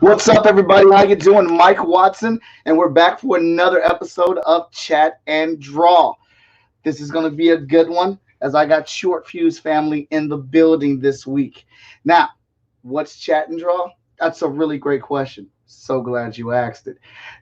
What's up, everybody? How you doing? Mike Watson, and we're back for another episode of Chat and Draw. This is going to be a good one, as I got Short Fuse family in the building this week. Now, what's Chat and Draw? That's a really great question. So glad you asked it.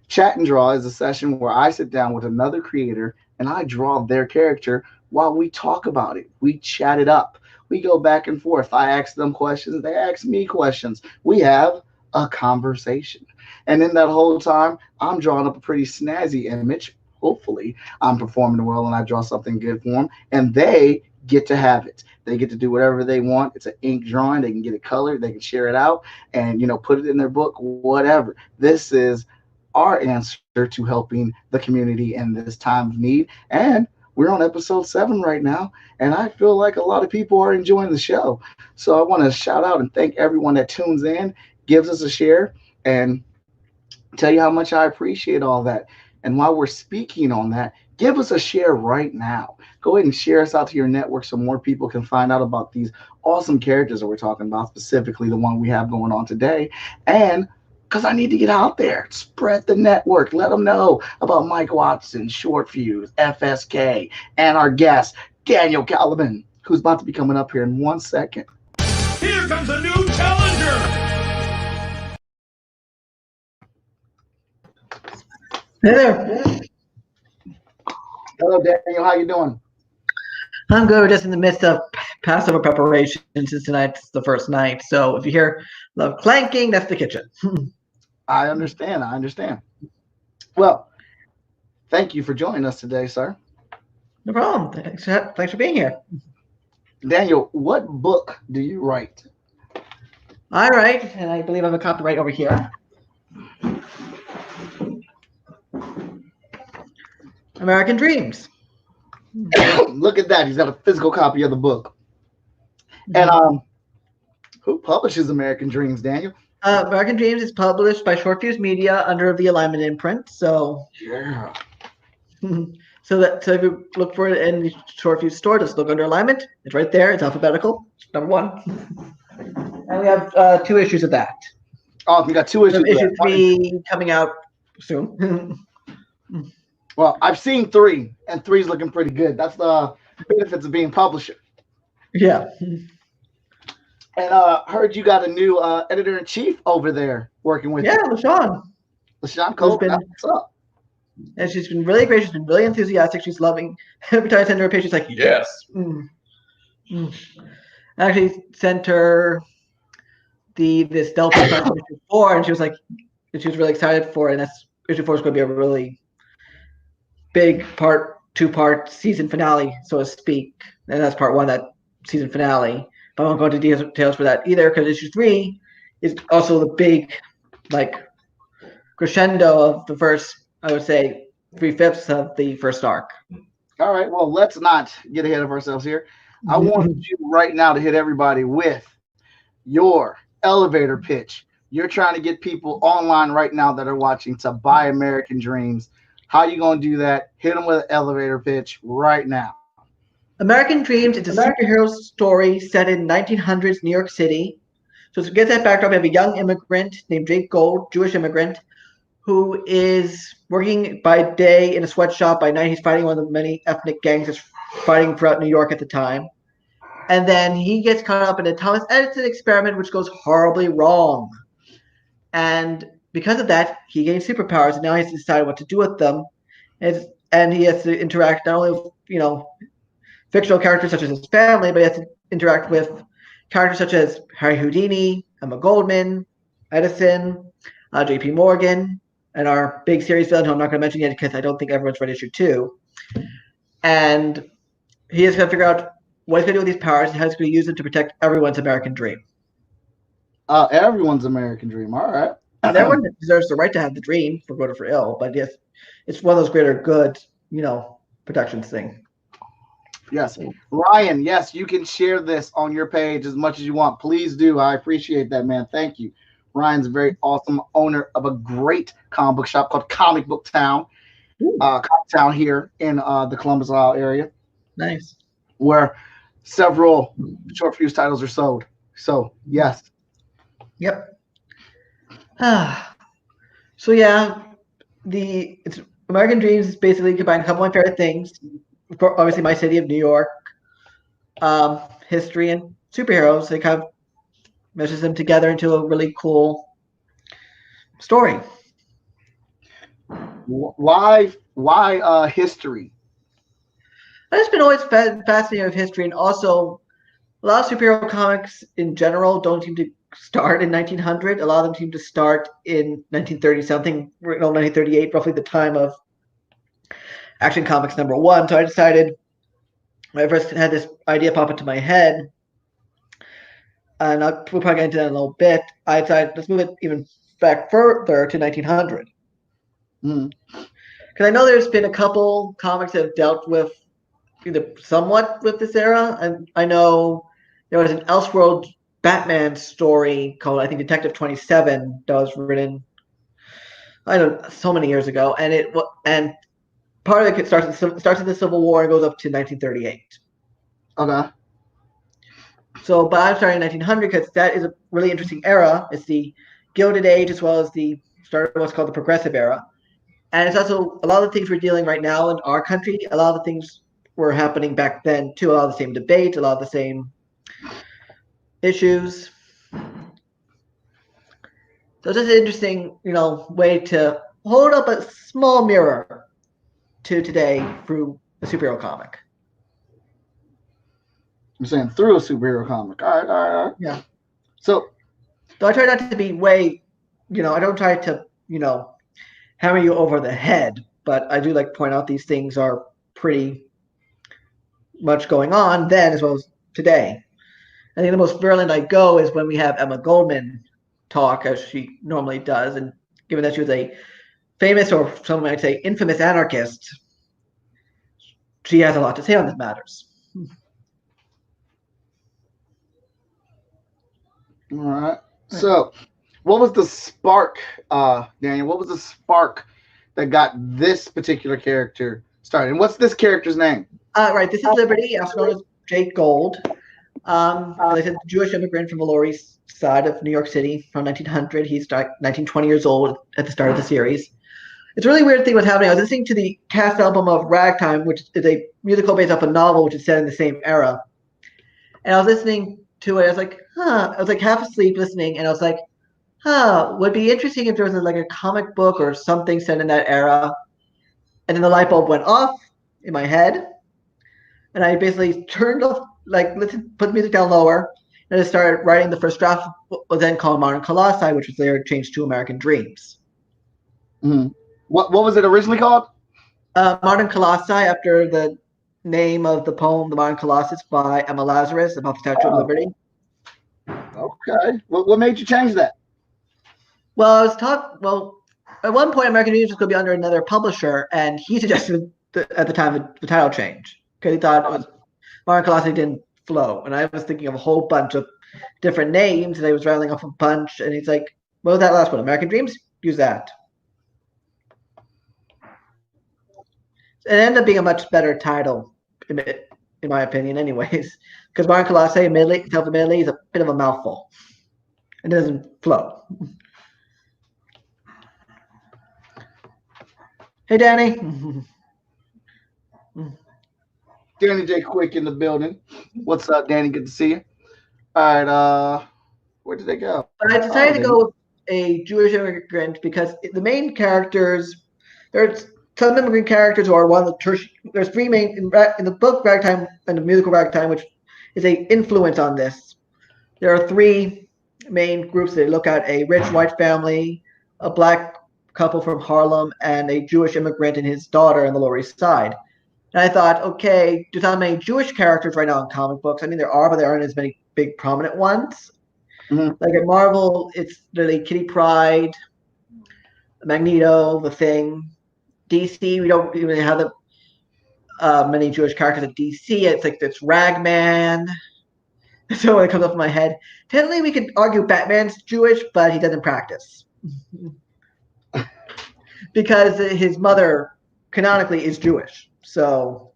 Chat and Draw is a session where I sit down with another creator and I draw their character while we talk about it. We chat it up. We go back and forth. I ask them questions, they ask me questions. We have a conversation. And in that whole time, I'm drawing up a pretty snazzy image. Hopefully, I'm performing well and I draw something good for them. And they get to have it. They get to do whatever they want. It's an ink drawing. They can get it colored. They can share it out and, put it in their book, whatever. This is our answer to helping the community in this time of need. And we're on episode 7 right now, and I feel like a lot of people are enjoying the show. So I want to shout out and thank everyone that tunes in, gives us a share, and tell you how much I appreciate all that. And while we're speaking on that, give us a share right now. Go ahead and share us out to your network so more people can find out about these awesome characters that we're talking about, specifically the one we have going on today. And because I need to get out there, spread the network, let them know about Mike Watson, Short Fuse, FSK, and our guest, Daniel Kalban, who's about to be coming up here in 1 second. Here comes a new challenger! Hey there. Hello, Daniel. How you doing? I'm good. We're just in the midst of Passover preparation since tonight's the first night. So if you hear the clanking, that's the kitchen. I understand. Well, thank you for joining us today, sir. No problem. Thanks for being here. Daniel, what book do you write? I write, and I believe I have a copy right over here. American Dreams. Look at that. He's got a physical copy of the book. And who publishes American Dreams, Daniel? American Dreams is published by Short Fuse Media under the Alignment imprint. So yeah. So if you look for it in the Short Fuse store, just look under Alignment. It's right there. It's alphabetical. It's number 1. And we have 2 issues of that. Oh, we got 2 issues. Issue 3 coming out soon. Well, I've seen 3, and 3's looking pretty good. That's the benefits of being publisher. Yeah. And heard you got a new editor-in-chief over there working with you. LaShawn. LaShawn Cole, what's up? And she's been really great. She's been really enthusiastic. She's loving. Every time I send her a page, she's like, yes. I actually sent her this Delta issue 4, and she was really excited for it. And that's issue 4 is going to be a really big 2-part season finale, so to speak. And that's part 1, that season finale. But I won't go into details for that either, because issue 3 is also the big, crescendo of the first, I would say, 3/5 of the first arc. All right, well, let's not get ahead of ourselves here. I want you right now to hit everybody with your elevator pitch. You're trying to get people online right now that are watching to buy American Dreams. How are you going to do that? Hit them with an elevator pitch right now. American Dreams is a superhero story set in 1900s New York City. So to get that backdrop, we have a young immigrant named Jake Gold, Jewish immigrant, who is working by day in a sweatshop. By night, he's fighting one of the many ethnic gangs that's fighting throughout New York at the time. And then he gets caught up in a Thomas Edison experiment, which goes horribly wrong. And because of that, he gains superpowers, and now he has to decide what to do with them. And he has to interact not only with, fictional characters such as his family, but he has to interact with characters such as Harry Houdini, Emma Goldman, Edison, J.P. Morgan, and our big series villain, who I'm not going to mention yet because I don't think everyone's read issue 2. And he has got to figure out what he's going to do with these powers and how he's going to use them to protect everyone's American dream. Everyone's American dream. All right. And everyone deserves the right to have the dream, for good or for ill. But yes, it's one of those greater good, protections thing. Yes. Ryan, yes, you can share this on your page as much as you want. Please do. I appreciate that, man. Thank you. Ryan's a very awesome owner of a great comic book shop called Comic Book Town, here in the Columbus, Ohio area. Nice. Where several Short Fuse titles are sold. So, yes. Yep. So yeah, it's American Dreams is basically combining a couple of my favorite things. Obviously, my city of New York, history, and superheroes. They kind of meshes them together into a really cool story. Why history? I've just been always fascinated with history, and also a lot of superhero comics in general don't seem to start in 1900. A lot of them seem to start in 1930 something, 1938, roughly the time of Action Comics #1. So I decided when I first had this idea pop into my head, and we'll probably get into that in a little bit. I decided let's move it even back further to 1900 Mm. because I know there's been a couple comics that have dealt with either somewhat with this era, and I know there was an Elseworld Batman story called I think Detective 27 that was written I don't know, so many years ago, and part of it starts in the Civil War and goes up to 1938. Okay. So, but I'm starting in 1900 because that is a really interesting era. It's the Gilded Age as well as the start of what's called the Progressive Era. And it's also a lot of the things we're dealing right now in our country, a lot of the things were happening back then too. A lot of the same debates, a lot of the same issues. So it's just an interesting, way to hold up a small mirror to today through a superhero comic. You're saying through a superhero comic. All right, all right, all right. Yeah. So I try not to be I don't try to, hammer you over the head, but I do like to point out these things are pretty much going on then as well as today. I think the most virulent I go is when we have Emma Goldman talk as she normally does, and given that she was a famous or some might say infamous anarchist, she has a lot to say on these matters. all right. So what was the spark, Daniel? What was the spark that got this particular character started? And what's this character's name? Right, this is Liberty, also known as Jake Gold. As I said, Jewish immigrant from the Lower East Side of New York City from 1900. He's 19, 20 years old at the start of the series. It's a really weird thing was happening. I was listening to the cast album of Ragtime, which is a musical based off a novel, which is set in the same era. And I was listening to it. I was like, huh. I was like half asleep listening, and I was like, huh. Would be interesting if there was like a comic book or something set in that era. And then the light bulb went off in my head, and I basically turned off, put the music down lower, and I started writing the first draft. Was then called Modern Colossi, which was later changed to American Dreams. Mm-hmm. What was it originally called? Modern Colossi, after the name of the poem, The Modern Colossus by Emma Lazarus about the Statue of Liberty. Okay. What made you change that? Well, at one point, American Dreams was going to be under another publisher, and he suggested at the time the title change because he thought it was Modern Colossi didn't flow. And I was thinking of a whole bunch of different names, and I was rattling off a bunch, and he's like, what was that last one? American Dreams? Use that. It ended up being a much better title, in my opinion, anyways. Because Modern Colossi, admittedly, is a bit of a mouthful. It doesn't flow. Hey, Danny. Danny J. Quick in the building. What's up, Danny? Good to see you. All right. Where did they go? But I decided to go with a Jewish immigrant because the main characters, there's some immigrant characters who are one of the tertiary. There's three main in the book Ragtime and the musical Ragtime, which is a influence on this. There are three main groups they look at: a rich white family, a black couple from Harlem, and a Jewish immigrant and his daughter on the Lower East Side. And I thought, okay, there's not many Jewish characters right now in comic books. I mean, there are, but there aren't as many big prominent ones. Mm-hmm. Like at Marvel, it's literally Kitty Pryde, Magneto, The Thing. DC, we don't even have the many Jewish characters at DC. It's Ragman. So when it comes up in my head, technically we could argue Batman's Jewish, but he doesn't practice because his mother canonically is Jewish. So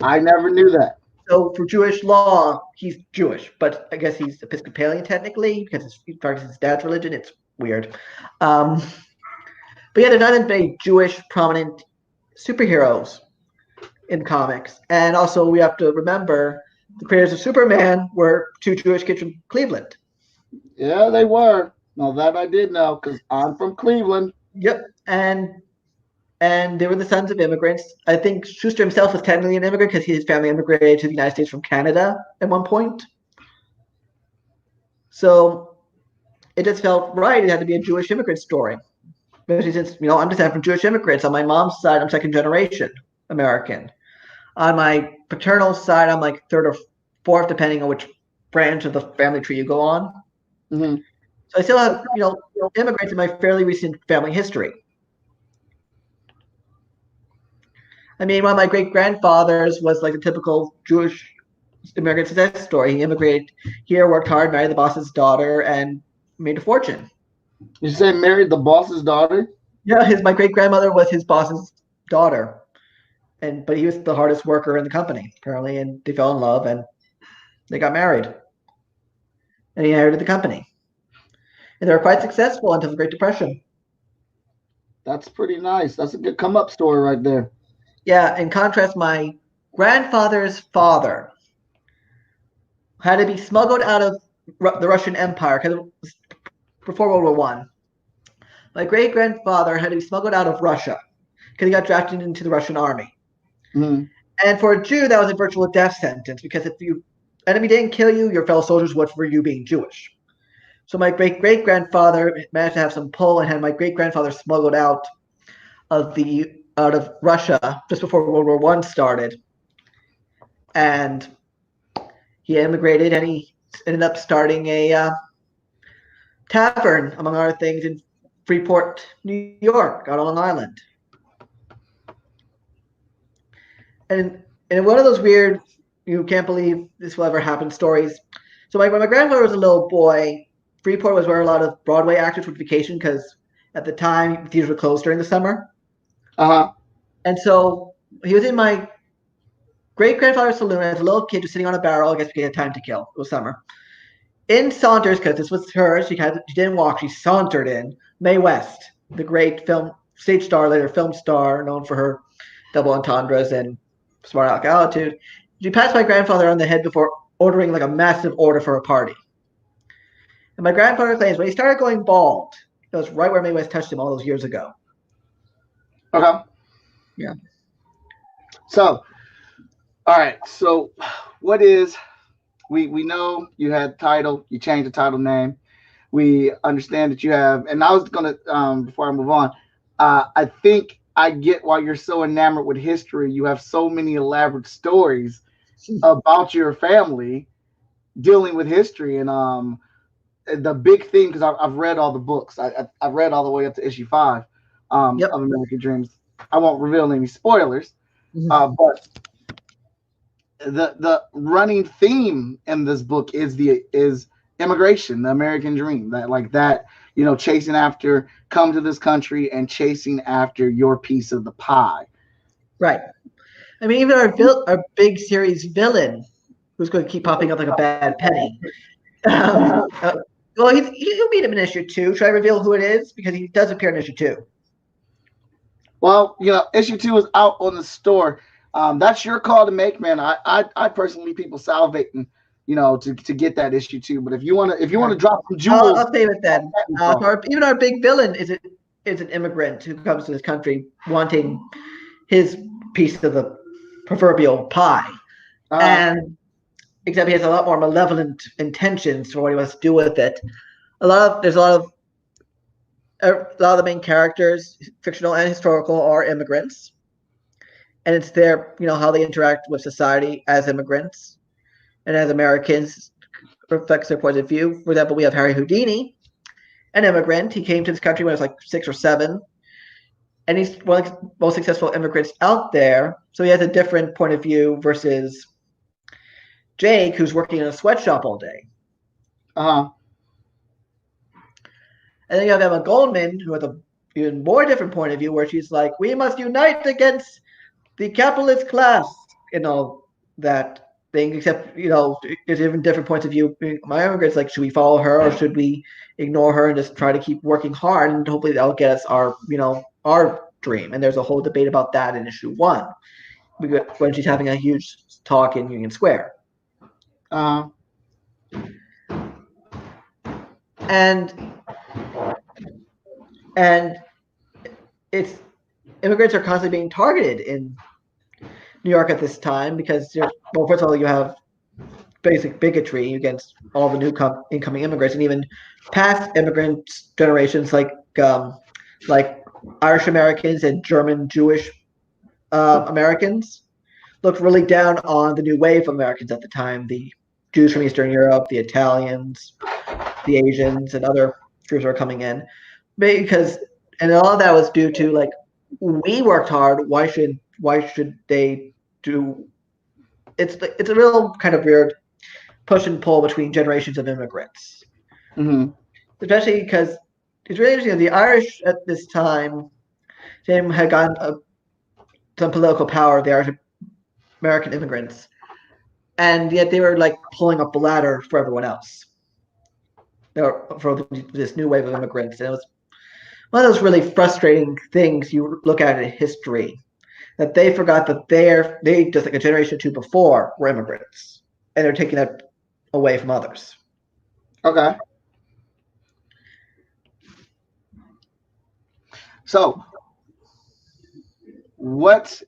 I never knew that. So for Jewish law, he's Jewish, but I guess he's Episcopalian technically because he practices his dad's religion. It's weird. Um, but yeah, there's not as many Jewish prominent superheroes in comics. And also, we have to remember the creators of Superman were two Jewish kids from Cleveland. Yeah, they were. Now that I did know, because I'm from Cleveland. Yep. And they were the sons of immigrants. I think Schuster himself was technically an immigrant because his family immigrated to the United States from Canada at one point. So it just felt right. It had to be a Jewish immigrant story. Especially since, I'm descended from Jewish immigrants. On my mom's side, I'm second generation American. On my paternal side, I'm like third or fourth, depending on which branch of the family tree you go on. Mm-hmm. So I still have, immigrants in my fairly recent family history. I mean, one of my great grandfathers was like a typical Jewish immigrant success story. He immigrated here, worked hard, married the boss's daughter, and made a fortune. You say married the boss's daughter? Yeah, my great grandmother was his boss's daughter, but he was the hardest worker in the company apparently, and they fell in love and they got married, and he inherited the company, and they were quite successful until the Great Depression. That's pretty nice. That's a good come up story right there. Yeah. In contrast, my grandfather's father had to be smuggled out of the Russian Empire because before World War One. My great grandfather had to be smuggled out of Russia because he got drafted into the Russian army. Mm-hmm. And for a Jew, that was a virtual death sentence because if your enemy didn't kill you, your fellow soldiers would for you being Jewish. So my great great grandfather managed to have some pull and had my great grandfather smuggled out of Russia just before World War One started, and he immigrated and he ended up starting a tavern, among other things, in Freeport, New York, out on Long Island. And one of those weird, you can't believe this will ever happen stories. So when my grandfather was a little boy, Freeport was where a lot of Broadway actors would vacation because at the time theaters were closed during the summer. Uh-huh. And so he was in my great grandfather's saloon as a little kid, just sitting on a barrel. I guess he had time to kill. It was summer. In saunters, because this was hers, she didn't walk. She sauntered in Mae West, the great stage star, later film star, known for her double entendres and smart aleck attitude. She passed my grandfather on the head before ordering like a massive order for a party. And my grandfather claims when he started going bald, it was right where Mae West touched him all those years ago. Okay. Yeah. So, all right. So, what is we know you had title, you changed the title name. We understand that you have, and I was gonna before I move on, I think I get why you're so enamored with history. You have so many elaborate stories about your family dealing with history, and the big thing because I've read all the books. I've read all the way up to issue 5 of American Dreams. I won't reveal any spoilers, but the running theme in this book is immigration, the American dream. That chasing after, come to this country and chasing after your piece of the pie. Right. I mean, even our big series villain, who's going to keep popping up like a bad penny. Well, he'll meet him in issue 2. Should I reveal who it is? Because he does appear in issue 2. Well, issue 2 is out on the store. That's your call to make, man. I personally people salivating, to get that issue 2. But if you want to drop some jewels, I'll save it then. Even our big villain is an immigrant who comes to this country wanting his piece of the proverbial pie, and except he has a lot more malevolent intentions for what he wants to do with it. There's a lot of the main characters, fictional and historical, are immigrants. And it's their, how they interact with society as immigrants and as Americans reflects their point of view. For example, we have Harry Houdini, an immigrant. He came to this country when he was like 6 or 7, and he's one of the most successful immigrants out there. So he has a different point of view versus Jake, who's working in a sweatshop all day. Uh-huh. And then you have Emma Goldman, who has a even more different point of view, where she's like, we must unite against the capitalist class, that thing, except there's even different points of view. My immigrants like, should we follow her or should we ignore her and just try to keep working hard and hopefully that'll get us our dream. And there's a whole debate about that in issue 1 when she's having a huge talk in Union Square. And it's immigrants are constantly being targeted in New York at this time because first of all, you have basic bigotry against all the new incoming immigrants, and even past immigrant generations like Irish Americans and German Jewish Americans looked really down on the new wave of Americans at the time, the Jews from Eastern Europe, the Italians, the Asians, and other groups were coming in. And all of that was due to like, we worked hard. Why should they do? It's a real kind of weird push and pull between generations of immigrants, especially because it's really interesting. The Irish at this time, had gotten some political power. The Irish American immigrants, and yet they were like pulling up the ladder for everyone else. For this new wave of immigrants, and it was one of those really frustrating things you look at in history, that they forgot that they just like a generation or two before were immigrants, and they're taking that away from others. Okay. So, what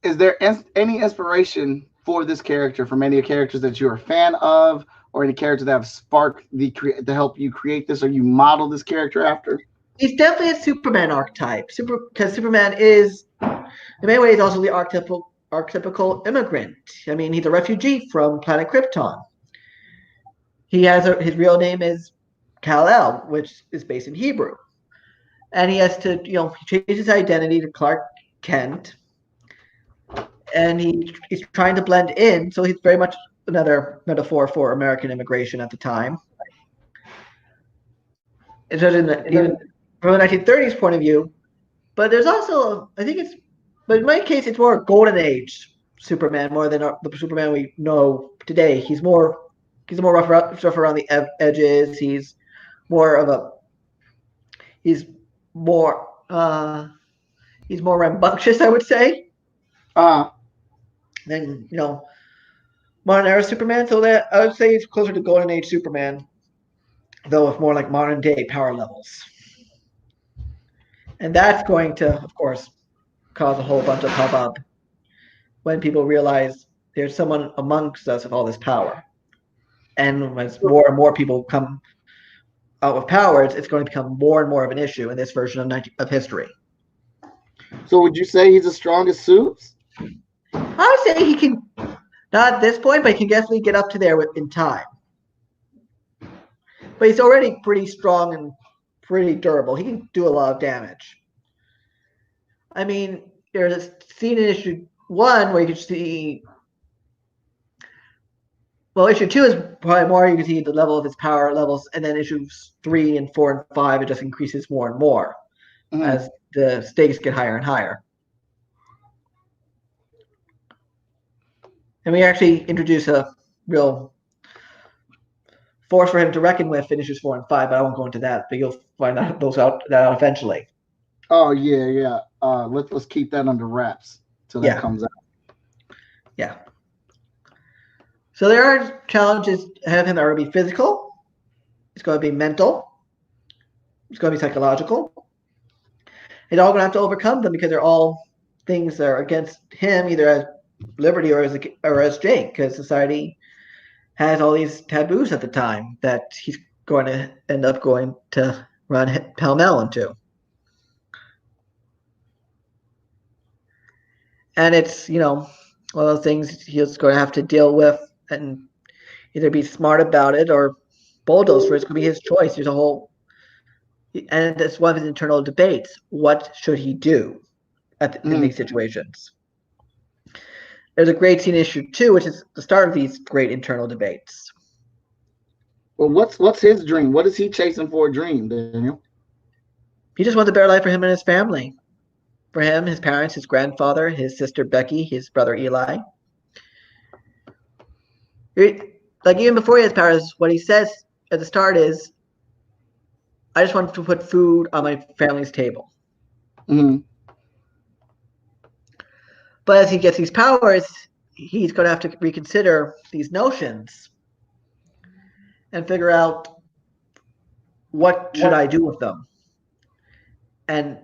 is there any inspiration for this character from any characters that you're a fan of, or any characters that have sparked to help you create this, or you model this character after? He's definitely a Superman archetype. Because Superman is, in many ways, also the archetypical immigrant. I mean, he's a refugee from planet Krypton. He has his real name is Kal-El, which is based in Hebrew, and he has to, he changes his identity to Clark Kent, and he's trying to blend in. So he's very much another metaphor for American immigration at the time. Even from the 1930s point of view, but there's also, but in my case, it's more Golden Age Superman more than the Superman we know today. He's more rough around the edges. He's more rambunctious, I would say. Than modern era Superman. So that I would say it's closer to Golden Age Superman, though with more like modern day power levels. And that's going to, of course, cause a whole bunch of hubbub when people realize there's someone amongst us with all this power. And as more and more people come out with powers, it's going to become more and more of an issue in this version of history. So would you say he's the strongest Supes? I would say he can, not at this point, but he can definitely get up to there in time. But he's already pretty strong and pretty durable. He can do a lot of damage. I mean, there's a scene in issue 1 where you can see. Well, issue 2 is probably more. You can see the level of his power levels, and then issues 3 and 4 and 5, it just increases more and more as the stakes get higher and higher. And we actually introduce a real force for him to reckon with in issues 4 and 5, but I won't go into that. But you'll find that out eventually. Oh yeah. Let's keep that under wraps till that comes out. Yeah. So there are challenges ahead of him that are going to be physical. It's going to be mental. It's going to be psychological. He's all going to have to overcome them because they're all things that are against him, either as Liberty or as Jake, because society has all these taboos at the time that he's going to end up going to run pell-mell into. And it's, one of those things he's going to have to deal with and either be smart about it or bulldoze for it. It's going to be his choice. There's a whole, and it's one of his internal debates. What should he do in these situations? There's a great scene in issue 2, which is the start of these great internal debates. Well, what's his dream? What is he chasing for a dream, Daniel? He just wants a better life for him and his family. For him, his parents, his grandfather, his sister Becky, his brother Eli. Like even before he has powers, what he says at the start is, "I just want to put food on my family's table." Mm-hmm. But as he gets these powers, he's going to have to reconsider these notions and figure out what should I do with them, and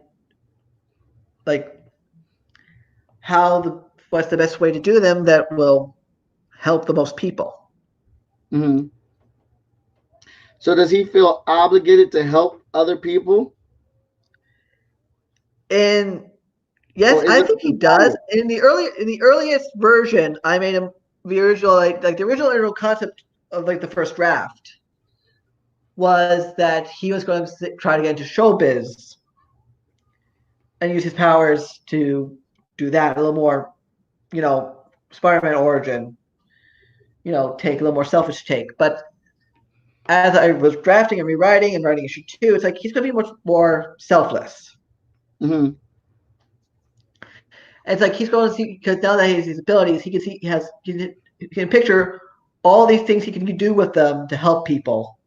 like what's the best way to do them that will help the most people. Mm-hmm. So does he feel obligated to help other people, And yes, or is I it think a he does. desire? In the earliest version, I made him the original like the original concept of like the first draft was that he was going to try to get into showbiz and use his powers to do that a little more, you know, Spider-Man origin, take a little more selfish take. But as I was drafting and rewriting and writing issue 2, it's like he's going to be much more selfless. Mm-hmm. And it's like he's going to see, because now that he has these abilities, he can see he can picture all these things he can do with them to help people,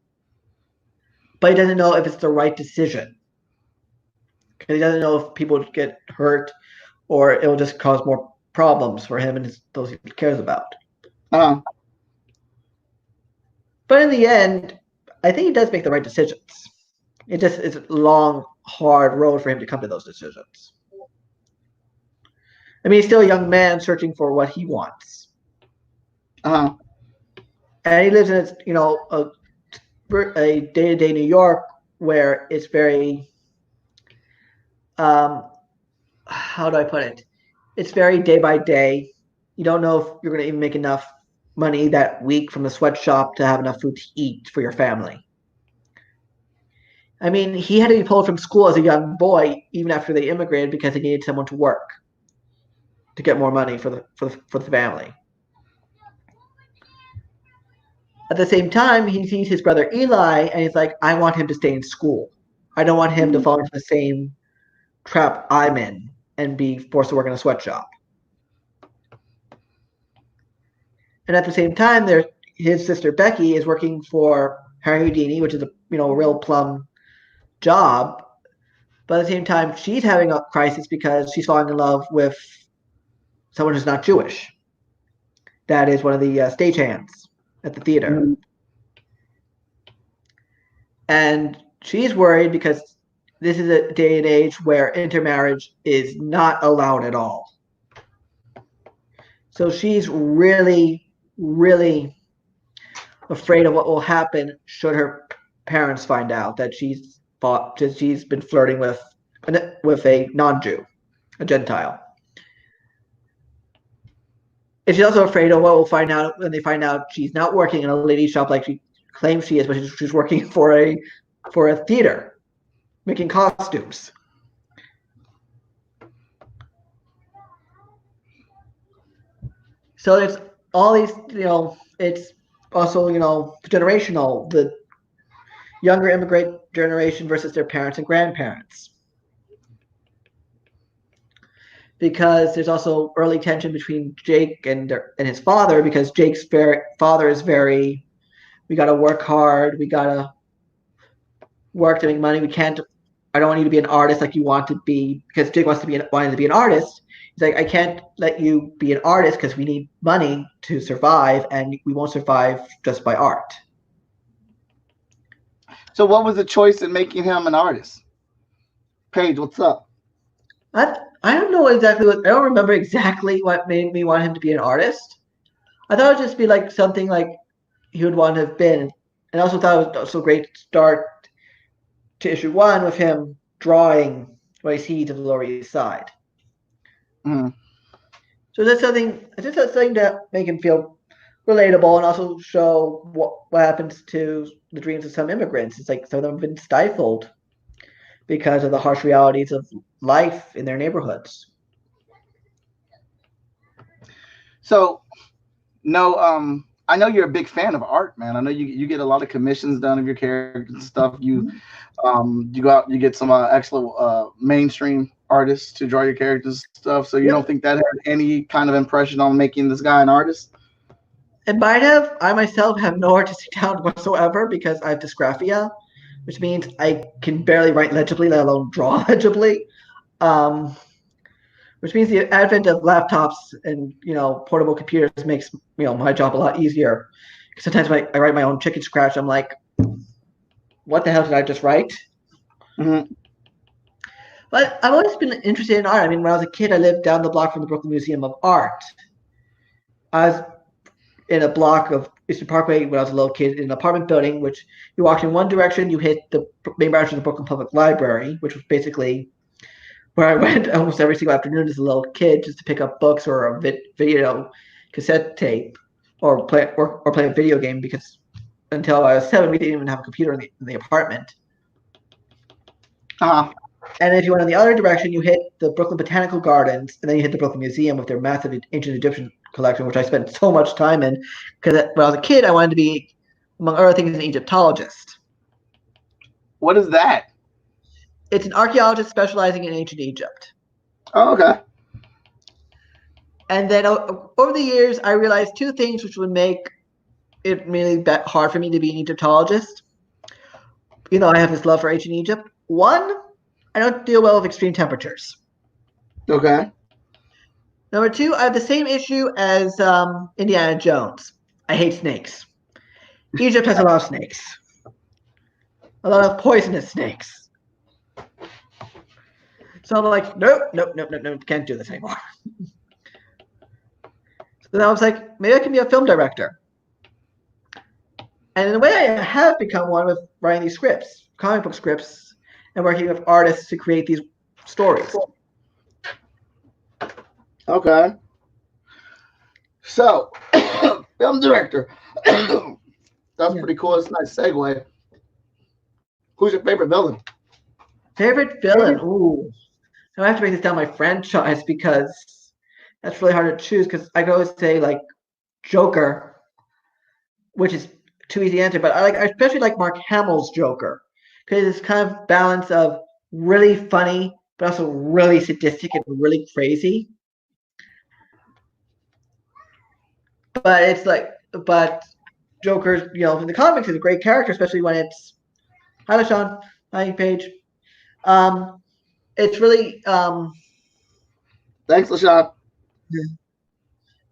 but he doesn't know if it's the right decision. Because he doesn't know if people get hurt or it will just cause more problems for him and those he cares about. Uh-huh. But in the end, I think he does make the right decisions. It's a long, hard road for him to come to those decisions. I mean, he's still a young man searching for what he wants. Uh-huh. And he lives in a day-to-day New York where it's very how do I put it? It's very day by day. You don't know if you're going to even make enough money that week from the sweatshop to have enough food to eat for your family. I mean, he had to be pulled from school as a young boy even after they immigrated because he needed someone to work to get more money for the family. At the same time, he sees his brother Eli and he's like, I want him to stay in school. I don't want him to fall into the same trap I'm in and be forced to work in a sweatshop. And at the same time, his sister Becky is working for Harry Houdini, which is a real plum job. But at the same time, she's having a crisis because she's falling in love with someone who's not Jewish. That is one of the stagehands at the theater. Mm-hmm. And she's worried because this is a day and age where intermarriage is not allowed at all. So she's really, really afraid of what will happen should her parents find out that she's been flirting with a non-Jew, a Gentile. And she's also afraid of what will find out when they find out she's not working in a ladies' shop like she claims she is, but she's working for a theater, making costumes. So it's all these, it's also, generational, the younger immigrant generation versus their parents and grandparents. Because there's also early tension between Jake and his father, because Jake's father is very, we got to work hard, we got to work to make money, I don't want you to be an artist like you want to be, because Jake wanted to be an artist. He's like, I can't let you be an artist because we need money to survive, and we won't survive just by art. So what was the choice in making him an artist? Paige, what's up? I don't know exactly I don't remember exactly what made me want him to be an artist. I thought it would just be like something like he would want to have been. And I also thought it was also a great start to issue 1 with him drawing what he sees of the Lower East Side. Mm-hmm. So that's something to make him feel relatable and also show what happens to the dreams of some immigrants. It's like some of them have been stifled because of the harsh realities of life in their neighborhoods. So, no, I know you're a big fan of art, man. I know you get a lot of commissions done of your characters and stuff. You go out, you get some excellent mainstream artists to draw your characters and stuff. So you don't think that had any kind of impression on making this guy an artist? It might have. I myself have no artistic talent whatsoever because I have dysgraphia, which means I can barely write legibly, let alone draw legibly. Um, which means the advent of laptops and portable computers makes my job a lot easier. Sometimes when I write my own chicken scratch, I'm like, what the hell did I just write? Mm-hmm. But I've always been interested in art. I mean, when I was a kid, I lived down the block from the Brooklyn Museum of Art. I was in a block of Eastern Parkway when I was a little kid in an apartment building, which you walked in one direction, you hit the main branch of the Brooklyn Public Library, which was basically where I went almost every single afternoon as a little kid just to pick up books or a video cassette tape or play a video game because until I was 7, we didn't even have a computer in the apartment. Uh-huh. And if you went in the other direction, you hit the Brooklyn Botanical Gardens, and then you hit the Brooklyn Museum with their massive ancient Egyptian collection, which I spent so much time in. Because when I was a kid, I wanted to be, among other things, an Egyptologist. What is that? It's an archaeologist specializing in ancient Egypt. Oh, okay. And then over the years, I realized two things which would make it really hard for me to be an Egyptologist. I have this love for ancient Egypt. One, I don't deal well with extreme temperatures. Okay. Number two, I have the same issue as Indiana Jones. I hate snakes. Egypt has a lot of snakes. A lot of poisonous snakes. So I'm like, nope, can't do this anymore. So then I was like, maybe I can be a film director. And in a way, I have become one with writing these scripts, comic book scripts, and working with artists to create these stories. Okay. So, film director. That's pretty cool. It's a nice segue. Who's your favorite villain? Favorite villain? Ooh. I have to break this down my franchise because that's really hard to choose because I could always say like Joker, which is too easy to answer, but I especially like Mark Hamill's Joker because it's kind of balance of really funny but also really sadistic and really crazy. But it's but Joker's, in the comics is a great character, especially when it's hi LaShawn, hi Paige. It's really Thanks, LaShawn.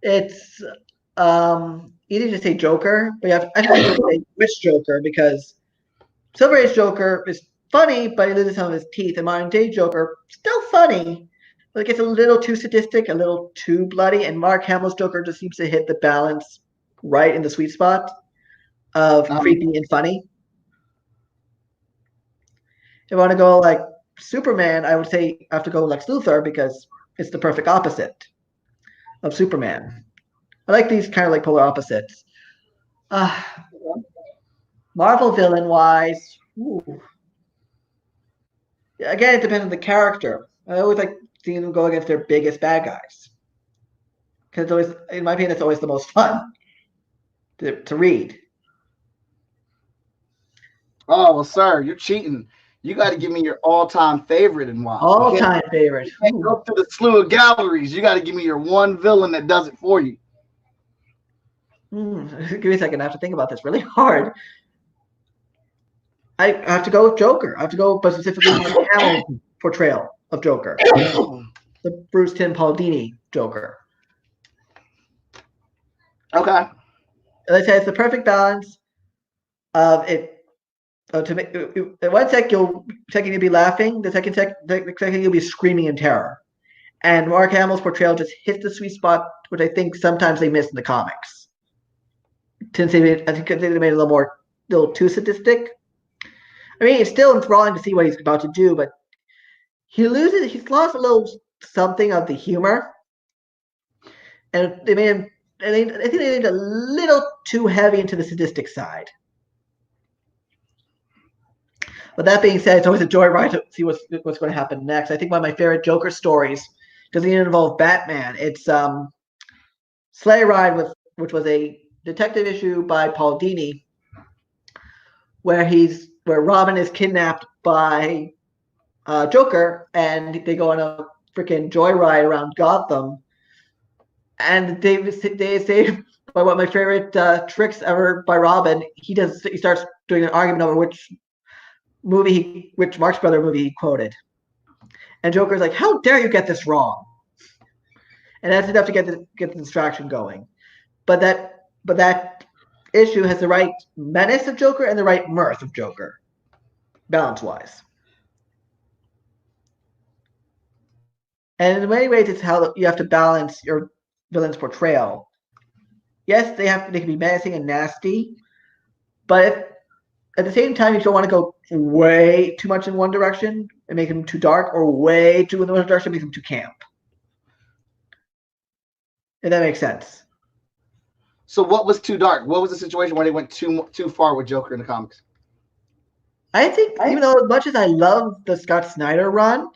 it's easy to say Joker, but I have to say which Joker because Silver Age Joker is funny, but he loses some of his teeth. And modern day Joker, still funny, but it gets a little too sadistic, a little too bloody. And Mark Hamill's Joker just seems to hit the balance right in the sweet spot of creepy and funny. If I want to go like Superman, I would say I have to go Lex Luthor because it's the perfect opposite of Superman. I like these kind of like polar opposites. Marvel villain wise, again, it depends on the character. I always like seeing them go against their biggest bad guys. Because always, in my opinion, it's always the most fun to read. Oh, well, sir, you're cheating. You got to give me your all-time favorite in WoW. All-time favorite. You can't go through the slew of galleries. You got to give me your one villain that does it for you. Give me a second. I have to think about this really hard. I have to go with Joker. I have to go, but specifically Mark Hamill's portrayal of Joker. The Bruce Timm Paul Dini Joker. Okay. Let's say it's the perfect balance of it. To make one second you'll be laughing, the second you'll be screaming in terror. And Mark Hamill's portrayal just hits the sweet spot, which I think sometimes they miss in the comics. Since I think they made it a little too sadistic. I mean, it's still enthralling to see what he's about to do, but he's lost a little something of the humor, and they made him. I think they made it a little too heavy into the sadistic side. But that being said, it's always a joyride to see what's going to happen next. I think one of my favorite Joker stories doesn't even involve Batman. It's Sleigh Ride, which was a detective issue by Paul Dini, where Robin is kidnapped by Joker, and they go on a freaking joyride around Gotham, and they save by one of my favorite tricks ever by Robin. He starts doing an argument over which Marx Brother movie he quoted, and Joker's like, "How dare you get this wrong?" And that's enough to get the distraction going. But that issue has the right menace of Joker and the right mirth of Joker, balance wise. And in many ways, it's how you have to balance your villain's portrayal. Yes, they can be menacing and nasty, but at the same time, you don't want to go way too much in one direction and make them too dark, or way too in the other direction and make them too camp. If that makes sense. So what was too dark? What was the situation where they went too far with Joker in the comics? I think, even though as much as I love the Scott Snyder run,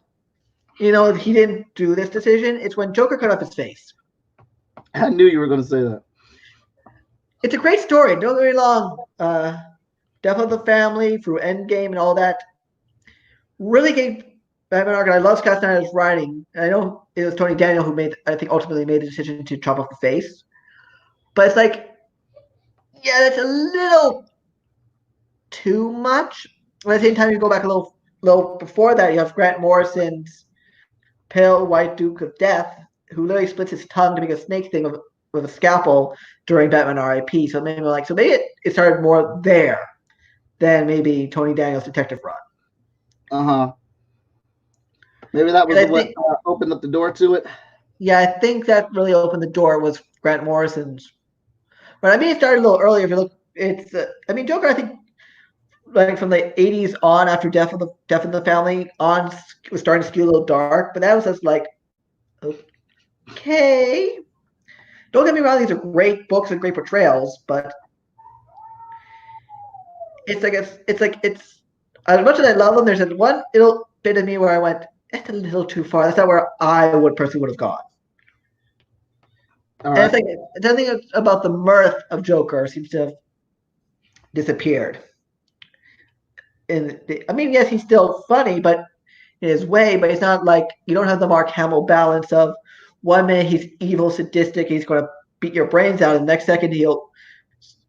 he didn't do this decision. It's when Joker cut off his face. I knew you were going to say that. It's a great story. Don't get me wrong. Death of the Family through Endgame and all that really gave Batman arc. I love Scott Snyder's writing. I know it was Tony Daniel who ultimately made the decision to chop off the face. But it's like, yeah, that's a little too much. But at the same time, you go back a little before that, you have Grant Morrison's Pale White Duke of Death, who literally splits his tongue to make a snake thing with a scalpel during Batman R.I.P. So maybe it started more there than maybe Tony Daniel's Detective run. Maybe that was what opened up the door to it. Yeah, I think that really opened the door was Grant Morrison's. But it started a little earlier. If you look, Joker, I think, like from the 80s on, after Death of the Family on, was starting to skew a little dark. But that was just like, okay. Don't get me wrong; these are great books and great portrayals, but it's as much as I love them. There's one little bit of me where I went, "That's a little too far. That's not where I personally would have gone." All right. And it's something about the mirth of Joker seems to have disappeared. Yes, he's still funny, but in his way. But it's not like you don't have the Mark Hamill balance of 1 minute he's evil, sadistic, he's going to beat your brains out, and the next second he'll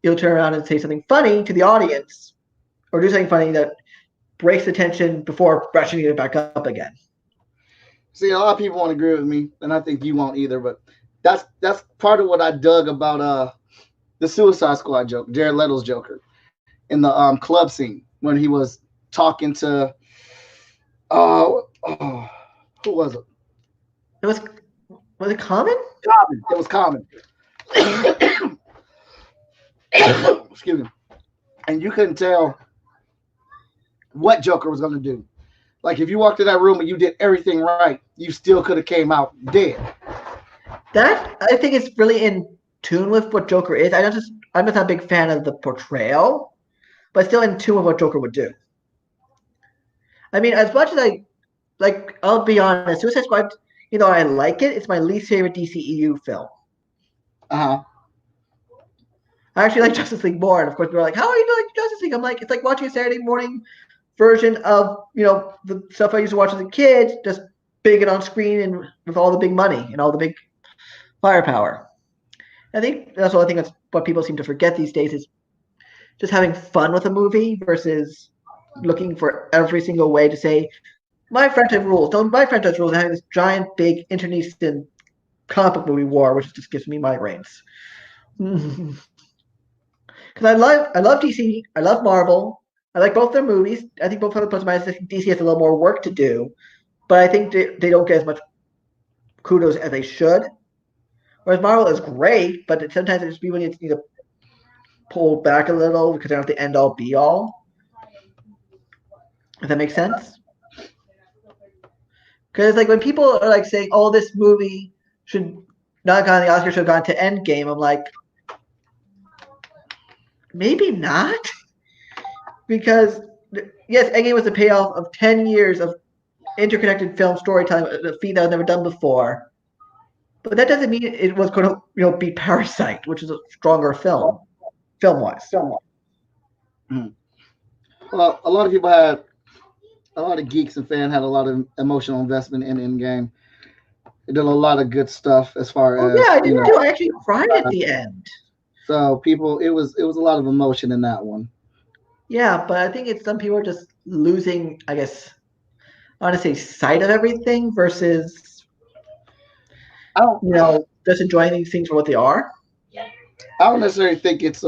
turn around and say something funny to the audience, or do something funny that breaks the tension before brushing it back up again. See, a lot of people won't agree with me, and I think you won't either. But that's part of what I dug about the Suicide Squad joke, Jared Leto's Joker, in the club scene when he was talking to who was it? Was it Common? Common. It was Common. Excuse me. And you couldn't tell what Joker was going to do. Like, if you walked in that room and you did everything right, you still could have came out dead. That, I think, is really in tune with what Joker is. I'm just not a big fan of the portrayal, but still in tune with what Joker would do. As much as I'll be honest, Suicide Squad, I like it. It's my least favorite DCEU film. I actually like Justice League more, and of course, we're like, "How are you like Justice League?" I'm like, it's like watching a Saturday morning version of the stuff I used to watch as a kid, just big and on screen and with all the big money and all the big firepower. I think that's what people seem to forget these days is just having fun with a movie versus looking for every single way to say my franchise rules. Don't my franchise rules and having this giant, big internecine comic book movie war, which just gives me migraines. Because I love DC, I love Marvel. I like both their movies. I think both have the plus and minus. I think DC has a little more work to do, but I think they don't get as much kudos as they should. Whereas Marvel is great, but sometimes it just people need to pull back a little because they don't have to end all be all. If that makes sense. Because when people are saying, "Oh, this movie should not have gone to the Oscar, should have gone to Endgame," I'm like, maybe not. Because yes, Endgame was a payoff of 10 years of interconnected film storytelling, a feat that was never done before. But that doesn't mean it was going to beat Parasite, which is a stronger film wise. Well, a lot of people had. A lot of geeks and fans had a lot of emotional investment in Endgame. It did a lot of good stuff as far as. Yeah, I did too. I actually cried at the end. So people, it was a lot of emotion in that one. Yeah, but I think it's some people are just losing, I guess, I want to say sight of everything versus, I don't just enjoying these things for what they are. I don't necessarily think it's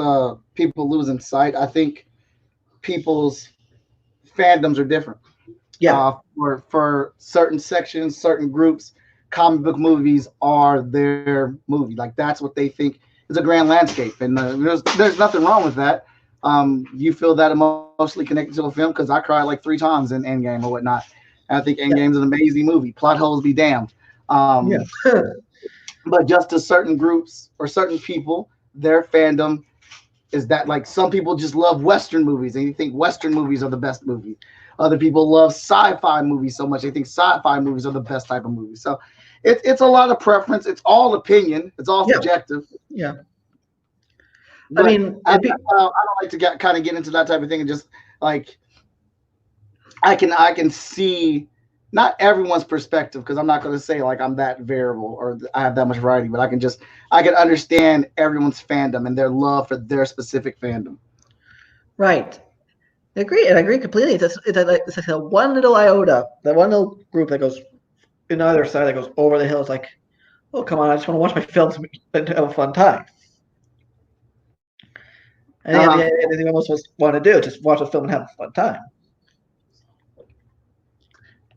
people losing sight. I think people's fandoms are different. Yeah, For certain sections, certain groups, comic book movies are their movie. Like that's what they think is a grand landscape, and there's nothing wrong with that. You feel that emotionally connected to a film because I cried like 3 times in Endgame or whatnot. And I think yeah, Endgame's an amazing movie. Plot holes be damned. yeah, But just to certain groups or certain people, their fandom is that like some people just love Western movies and you think Western movies are the best movies. Other people love sci-fi movies so much they think sci-fi movies are the best type of movies. So it's a lot of preference. It's all opinion. It's all yeah, subjective. yeah. I But mean, I don't like to kind of get into that type of thing and just like I can see not everyone's perspective because I'm not going to say like I'm that variable or I have that much variety, but I can understand everyone's fandom and their love for their specific fandom. right. I agree, and I agree completely. It's like a one little iota, that one little group that goes in either side that goes over the hill. It's like, oh come on, I just want to watch my films and have a fun time. And Uh huh. anything most of us want to do, just watch a film and have a fun time.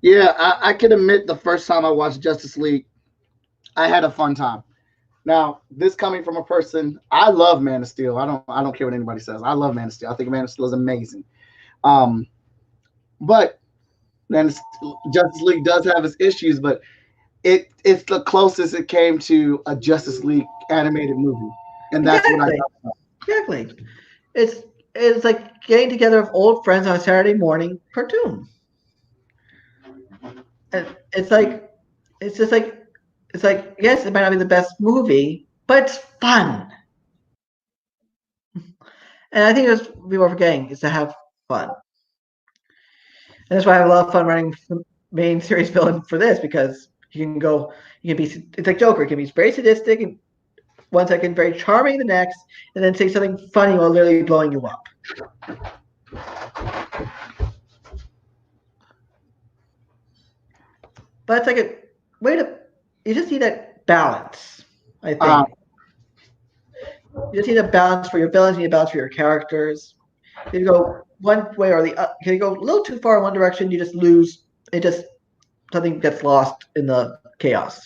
Yeah, I can admit the first time I watched Justice League, I had a fun time. Now, this coming from a person, I love Man of Steel. I don't care what anybody says. I love Man of Steel. I think Man of Steel is amazing. Um, but Man, Justice League does have its issues, but it's the closest it came to a Justice League animated movie, and that's what I Exactly, got. exactly. It's it's like getting together of old friends on a Saturday morning cartoon. And it's just like it's like yes, it might not be the best movie, but it's fun. And I think that's what people are forgetting is to have fun. And that's why I have a lot of fun writing the main series villain for this because you can be, it's like Joker, it can be very sadistic and 1 second, very charming the next, and then say something funny while literally blowing you up. But it's like a way to, you just need that balance, I Uh, think. You just need a balance for your villains, you need a balance for your characters. You go one way or the other. You go a little too far in one direction, you just lose. It just, something gets lost in the chaos.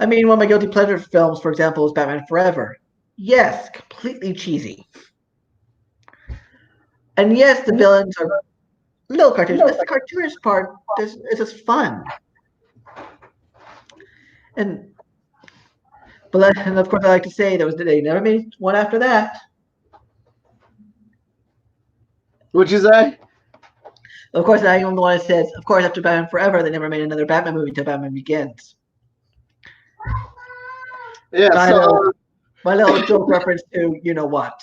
I mean, one of my guilty pleasure films, for example, is Batman Forever. Yes, completely cheesy. And yes, the villains are little cartoons, but the cartoonish part is just fun. And and of course, I like to say they never made one after that. what'd you say? Of course, I am the one that says, of course, after Batman Forever, they never made another Batman movie until Batman Begins. Yeah. My So little my little joke reference to you know what.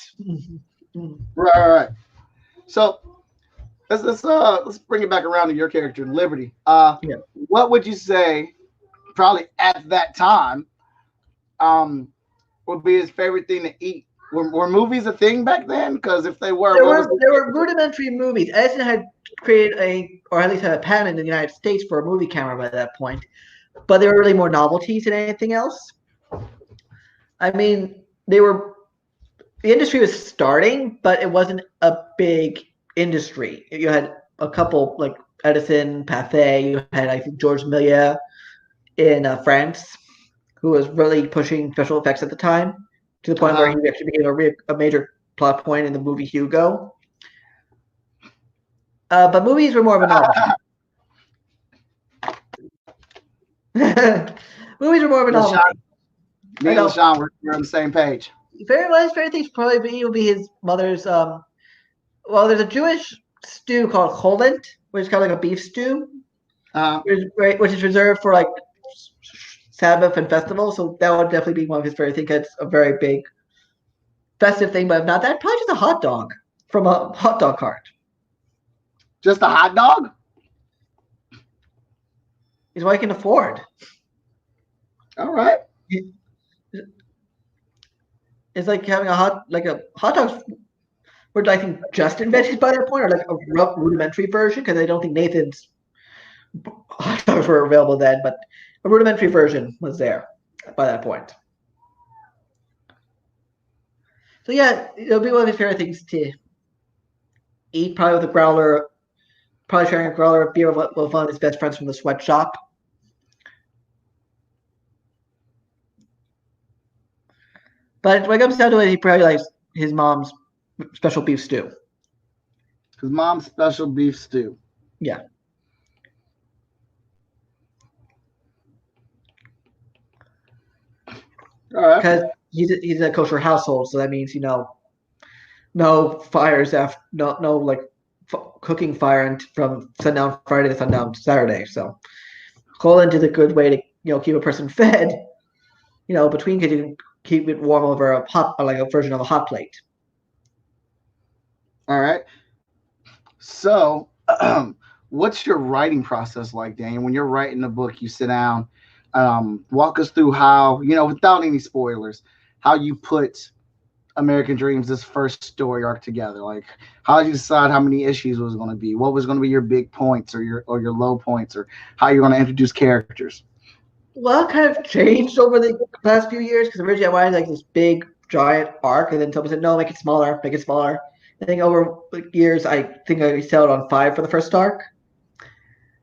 right. So let's bring it back around to your character, Liberty. Yeah. What would you say? Probably at that time, um, would be his favorite thing to eat. Were movies a thing back then? Because if they were, There what was were the there were rudimentary movies. Edison had created or at least had a patent in the United States for a movie camera by that point, but they were really more novelties than anything else. I mean, the industry was starting, but it wasn't a big industry. You had a couple like Edison, Pathé. You had I think Georges Méliès in France, who was really pushing special effects at the time to the point where uh he actually became a major plot point in the movie Hugo. But movies were more of a novelty. Movies were more of a LaShawn, novelty. me I and know. LaShawn we're on the same page. His favorite things probably will be his mother's. Well, there's a Jewish stew called cholent, which is kind of like a beef stew, Uh, which is reserved for like Sabbath and festivals. So that would definitely be one of his favorite things. It's a very big festive thing, but if not that, probably just a hot dog from a hot dog cart just a hot dog? is what I can afford. All right. It's like having a hot dogs were I think just invented by that point, or like a rough rudimentary version, because I don't think Nathan's hot dogs were available then, but a rudimentary version was there by that point. So yeah, it'll be one of his favorite things to eat, probably with a growler, probably sharing a growler of beer with one of his best friends from the sweatshop. But when it comes down to it, he probably likes his mom's special beef stew. His mom's special beef stew. Yeah. All right. Because he's in a kosher household, so that means no fires after no like cooking fire from sundown Friday to sundown Saturday. So Colin did a good way to keep a person fed. Between kids, you can keep it warm over a hot, like a version of a hot plate. All right. So, what's your writing process like, Daniel? When you're writing a book, you sit down, walk us through how, without any spoilers, how you put American Dreams, this first story arc together. Like, how did you decide how many issues was going to be? What was going to be your big points or your low points, or how you're going to introduce characters? Well, it kind of changed over the past few years because originally I wanted like this big giant arc, and then Toby said, "No, make it smaller, make it smaller." I think over the years, I think I settled on 5 for the first arc.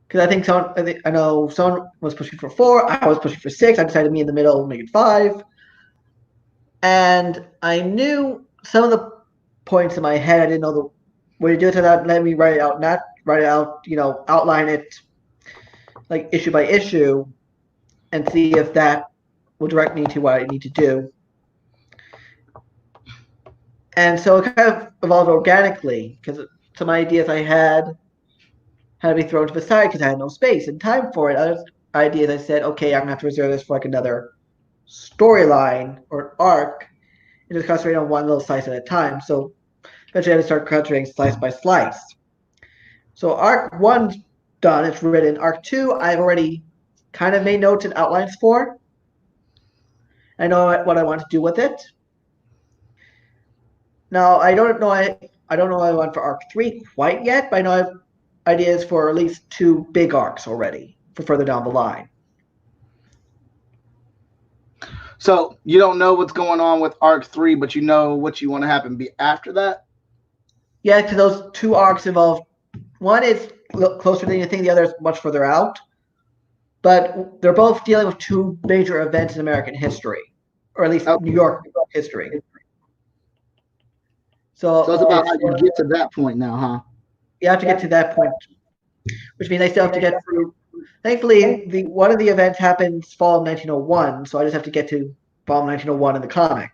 Because I know someone was pushing for 4, I was pushing for 6. I decided to meet in the middle, make it 5. And I knew some of the points in my head. I didn't know the way to do it. So that let me write it out, not write it out, outline it like issue by issue, and see if that will direct me to what I need to do. And so it kind of evolved organically because some ideas I had to be thrown to the side because I had no space and time for it. Other ideas I said, okay, I'm gonna have to reserve this for like another storyline or an arc, and just concentrate on one little slice at a time. So eventually I had to start concentrating slice by slice. So arc 1's done, it's written. Arc 2, I've already kind of made notes and outlines for. I know what I want to do with it. Now I don't know what I want for arc 3 quite yet, but I know I have ideas for at least 2 big arcs already for further down the line. So you don't know what's going on with arc 3, but you know what you want to happen be after that? Yeah, because those 2 arcs involve, one is closer than you think, the other is much further out. But they're both dealing with 2 major events in American history, or at least New York history. So it's about how you get to that point now, huh? You have to get to that point, which means I still have to get through. Thankfully, one of the events happens fall of 1901, so I just have to get to fall of 1901 in the comic.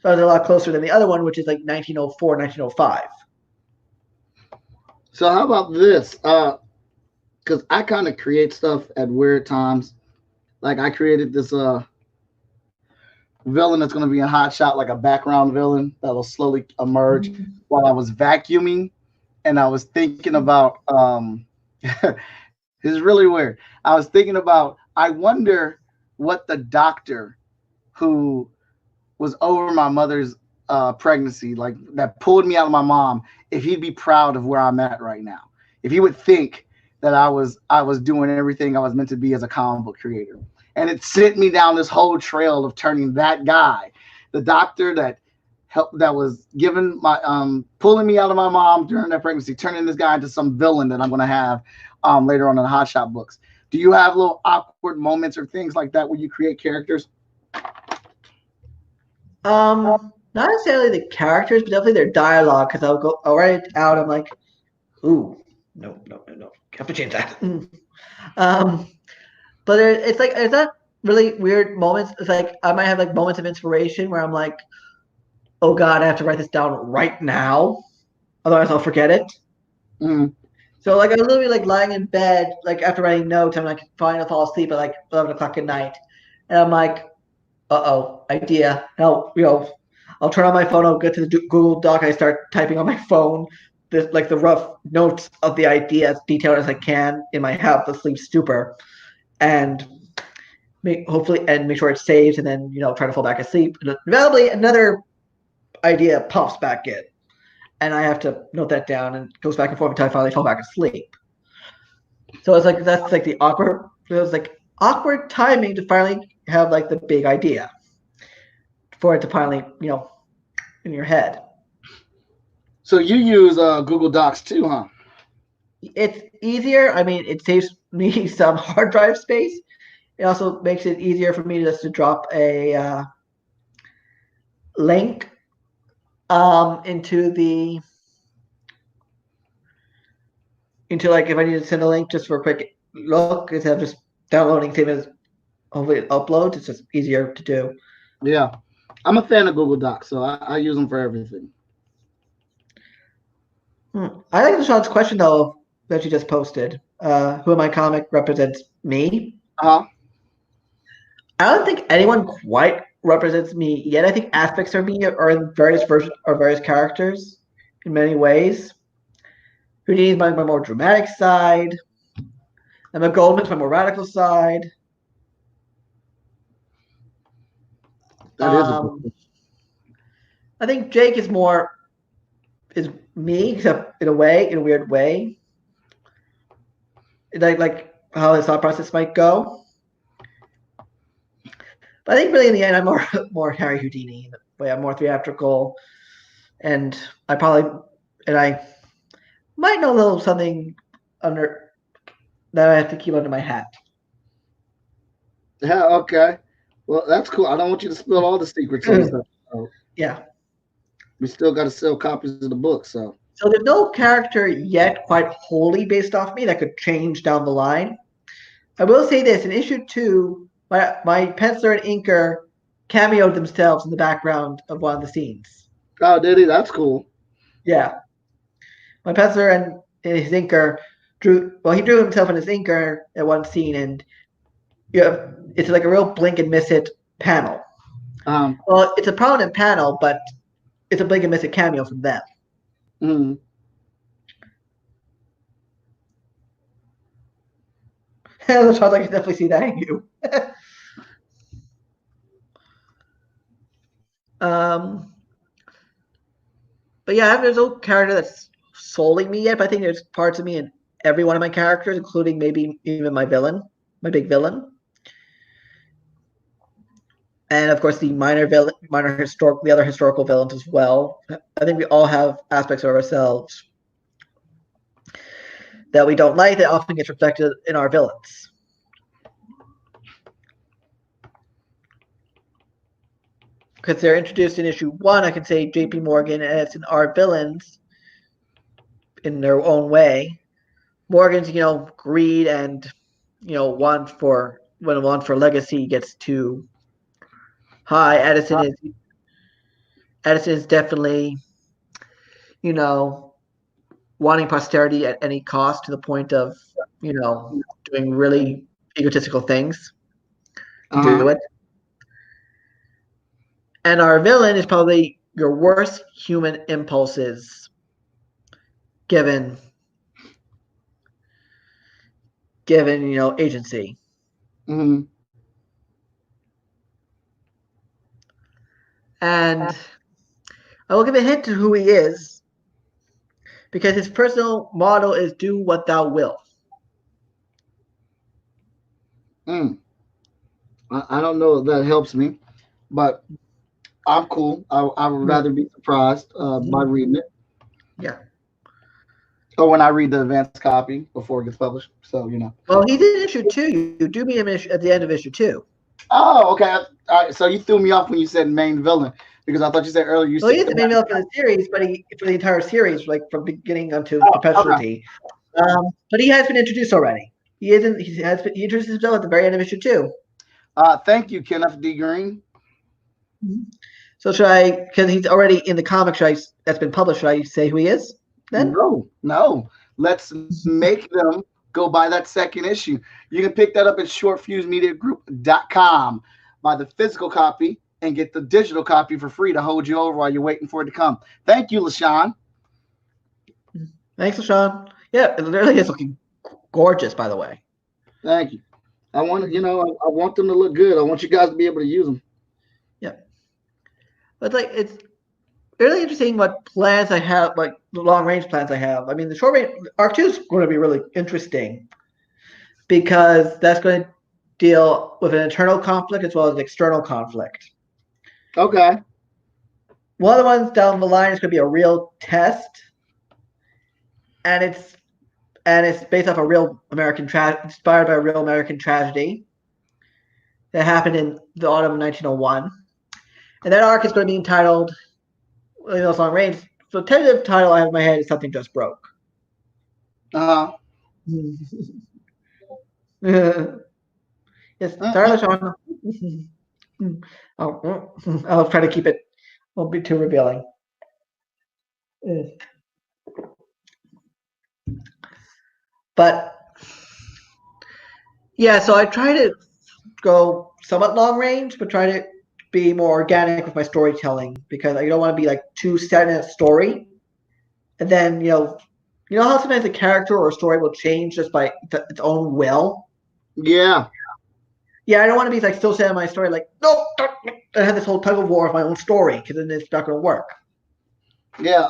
So I was a lot closer than the other one, which is like 1904, 1905. So how about this? Because I kind of create stuff at weird times. Like I created this villain that's going to be a hot shot, like a background villain that'll slowly emerge while I was vacuuming, and I was thinking about this is really weird. I was thinking about, I wonder what the doctor who was over my mother's pregnancy, like that pulled me out of my mom, if he'd be proud of where I'm at right now. If he would think that I was doing everything I was meant to be as a comic book creator. And it sent me down this whole trail of turning that guy, the doctor that was giving my pulling me out of my mom during that pregnancy, turning this guy into some villain that I'm going to have later on in the Hot Shot books. Do you have little awkward moments or things like that where you create characters? Not necessarily the characters, but definitely their dialogue. Because I'll write it out. I'm like, ooh, no, have to change that. But it's like it's not really weird moments. It's like I might have like moments of inspiration where I'm like, oh God, I have to write this down right now, otherwise I'll forget it. Mm. So like I was literally like lying in bed, like after writing notes, I'm like trying to fall asleep at like 11 o'clock at night, and I'm like, idea. Now I'll turn on my phone. I'll get to the Google Doc. I start typing on my phone, the rough notes of the idea as detailed as I can in my half asleep stupor, and hopefully, and make sure it saves, and then try to fall back asleep. And inevitably, another idea pops back in, and I have to note that down, and it goes back and forth until I finally fall back asleep. So it's like that's like the awkward. It was like awkward timing to finally have like the big idea for it to finally in your head. So you use Google Docs too, huh? It's easier. I mean, it saves me some hard drive space. It also makes it easier for me just to drop a link into like if I need to send a link just for a quick look instead of just downloading same as hopefully it uploads. It's just easier to do. Yeah, I'm a fan of Google Docs, so I use them for everything. I like Sean's question though that you just posted. Who in my comic represents me? Uh huh. I don't think anyone quite represents me yet. I think aspects of me are in various versions or various characters in many ways. Houdini's my more dramatic side. Emma Goldman's my more radical side. That is a good Um, I think Jake is me, except in a weird way. Like how his thought process might go. But I think really in the end, I'm more Harry Houdini. In the way I'm more theatrical, and I might know a little something under that I have to keep under my hat. Yeah, okay. Well, that's cool. I don't want you to spill all the secrets on this episode. Yeah. We still got to sell copies of the book, so. So there's no character yet quite wholly based off me that could change down the line. I will say this: in issue 2, my penciler and inker cameoed themselves in the background of one of the scenes. Oh, did he? That's cool. Yeah, my penciler and his inker drew. Well, he drew himself and his inker at one scene, and it's like a real blink and miss it panel. Well, it's a prominent panel, but it's a blink and miss it cameo from them. Mm-hmm. I can definitely see that in you. But yeah, there's no character that's solely me yet. But I think there's parts of me in every one of my characters, including maybe even my villain, my big villain, and of course the the other historical villains as well. I think we all have aspects of ourselves that we don't like that often gets reflected in our villains. Because they're introduced in issue 1, I can say J.P. Morgan, and it's in our villains in their own way. Morgan's, greed and, want for legacy gets too high. Edison is definitely, wanting posterity at any cost to the point of, doing really egotistical things to do it. And our villain is probably your worst human impulses given agency. Mm-hmm. And I will give a hint to who he is because his personal motto is "Do what thou wilt." I don't know if that helps me, but I'm cool. I would rather be surprised by reading it. Yeah. Or when I read the advanced copy before it gets published. So, Well, he's in issue 2. You do meet him at the end of issue 2. Oh, okay. All right. So you threw me off when you said main villain because I thought you said earlier you Well, said. he is the main villain for the series, but for the entire series, like from beginning until perpetuity. Okay. But he has been introduced already. He introduced himself at the very end of issue 2. Thank you, Kenneth D. Green. So should I, because he's already in the comic that's been published, should I say who he is then? No. Let's make them go buy that second issue. You can pick that up at shortfusemediagroup.com. Buy the physical copy and get the digital copy for free to hold you over while you're waiting for it to come. Thank you, LaShawn. Thanks, LaShawn. Yeah, it really is looking gorgeous, by the way. Thank you. I want I want them to look good. I want you guys to be able to use them. Yeah, but like it's really interesting what plans I have, like the long range plans I have. I mean, the short range arc two is going to be really interesting because that's going to deal with an internal conflict as well as external conflict. Okay. One of the ones down the line is going to be a real test, and it's based off a real inspired by a real American tragedy that happened in the autumn of 1901. And that arc is going to be entitled, those long range. So, the tentative title I have in my head is Something Just Broke. Uh Yes, sorry, huh. Sean. I'll try to keep it. Won't be too revealing. But yeah, so I try to go somewhat long range, but try to be more organic with my storytelling because I don't want to be like too set in a story, and then you know how sometimes a character or a story will change just by its own will. Yeah. Yeah, I don't want to be like still set in my story, like no, I have this whole tug of war of my own story because then it's not going to work. Yeah.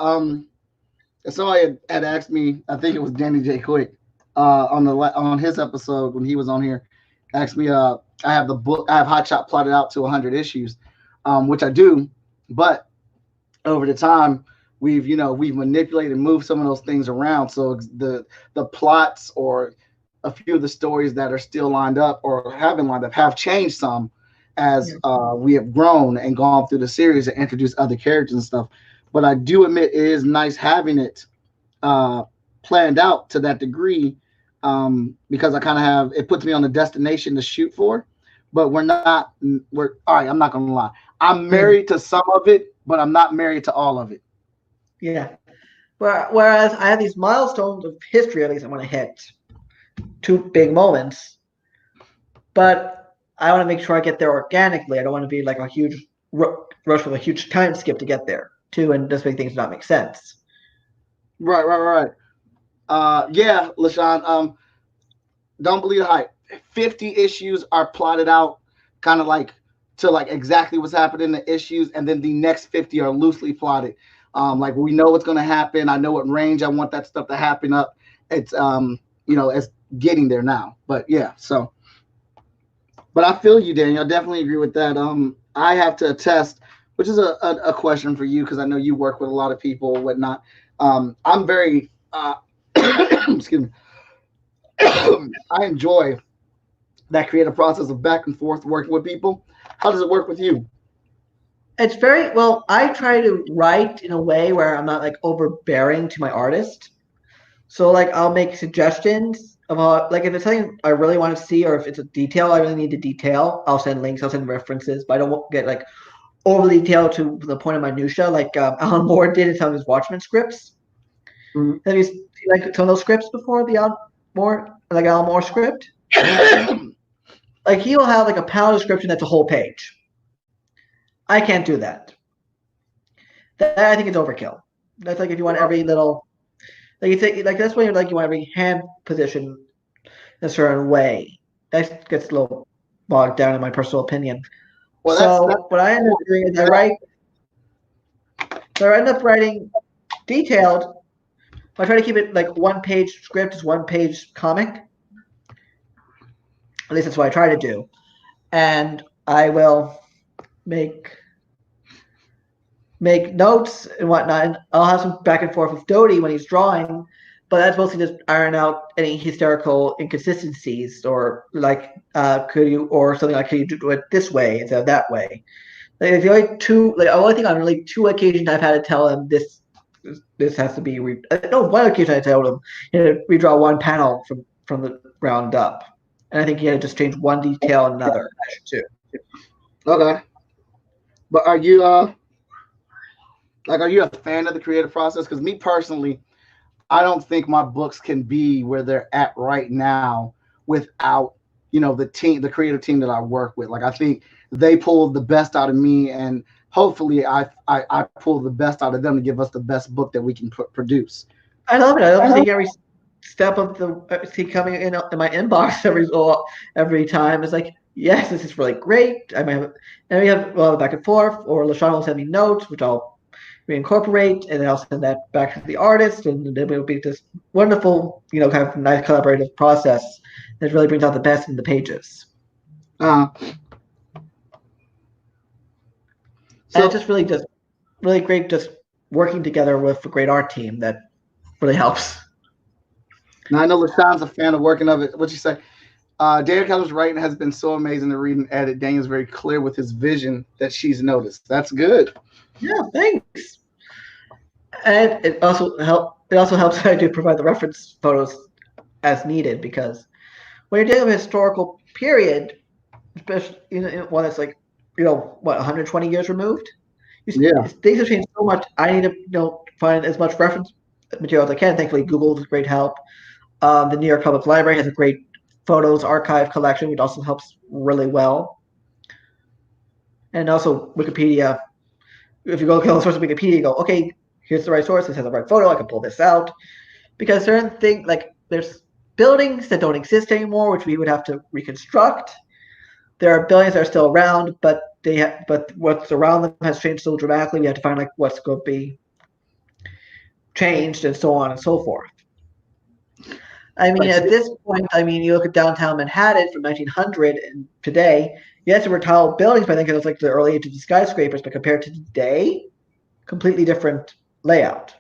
Somebody had asked me. I think it was Danny J. Quick on his episode when he was on here. Asked me. I have the book. I have Hot Shot plotted out to 100 issues, which I do. But over the time, we've manipulated, moved some of those things around. So the plots or a few of the stories that are still lined up or have been lined up have changed some as Yeah. we have grown and gone through the series and introduced other characters and stuff. But I do admit it is nice having it uh, planned out to that degree, because I kind of have it puts me on a destination to shoot for. But we're all right. I'm not gonna lie. I'm married to some of it, but I'm not married to all of it. Yeah. Whereas I have these milestones of history, at least I want to hit two big moments, but I want to make sure I get there organically. I don't want to be like a huge rush with a huge time skip to get there too, and just make things not make sense. Right, right, right. Yeah, Lashawn. Don't believe the hype. 50 issues are plotted out, kind of like to like exactly what's happening in the issues, and then the next 50 are loosely plotted. Like we know what's going to happen. I know what range I want that stuff to happen up. It's it's getting there now. But yeah, so but I feel you, Daniel. I definitely agree with that. I have to attest, which is a question for you because I know you work with a lot of people and whatnot. I'm very excuse me. I enjoy that creative process of back and forth working with people. How does it work with you? It's very well. I try to write in a way where I'm not like overbearing to my artist. So like I'll make suggestions about like if it's something I really want to see or if it's a detail I really need to detail, I'll send links, I'll send references, but I don't get like overly detailed to the point of minutia like Alan Moore did in some of his Watchmen scripts. Mhm. Have you seen like some of those scripts before? The Alan Moore script? Like he'll have like a panel description that's a whole page. I can't do that. That I think it's overkill. That's like if you want every little like like that's when you're like you want every hand position in a certain way. That gets a little bogged down in my personal opinion. Well, that's So what I end up cool. doing is That, I end up writing detailed. I try to keep it like one page script is one page comic. At least that's what I try to do. And I will make make notes and whatnot. And I'll have some back and forth with Doty when he's drawing, but that's mostly just iron out any hysterical inconsistencies or like could you or something like could you do it this way instead of that way. Like the only thing on really two occasions I've had to tell him this has to be no one occasion I told him redraw one panel from the ground up, and I think he had to just change one detail and another too. okay. But are you like are you a fan of the creative process? Because me personally, I don't think my books can be where they're at right now without the creative team that I work with. Like I think they pull the best out of me, and hopefully I pull the best out of them to give us the best book that we can produce. I love it. I love seeing every. step of the see coming in my inbox every time. It's like, yes, this is really great. I might have, and we have back and forth, or LaShawn will send me notes, which I'll reincorporate, and then I'll send that back to the artist, and then it'll be this wonderful, kind of nice collaborative process that really brings out the best in the pages. So And it's just really great just working together with a great art team that really helps. now I know LaShawn's a fan of working of it. What you say? Daniel Keller's writing has been so amazing to read and edit. Daniel's very clear with his vision that she's noticed. That's good. Yeah, thanks. And it also helps that I do provide the reference photos as needed, because when you're dealing with a historical period, especially one that's like 120 years removed, Yeah. things have changed so much. I need to find as much reference material as I can. Thankfully, Google is great help. The New York Public Library has a great photos archive collection, which also helps really well. And also Wikipedia. If you go kill the source of Wikipedia, you go, okay, here's the right source. This has the right photo. I can pull this out. Because certain things, like there's buildings that don't exist anymore, which we would have to reconstruct. There are buildings that are still around, but what's around them has changed so dramatically. We have to find what's going to be changed, and so on and so forth. I mean, at this point, you look at downtown Manhattan from 1900 and today. Yes, there were tall buildings, but I think it was like the early age of the skyscrapers. But compared to today, completely different layout.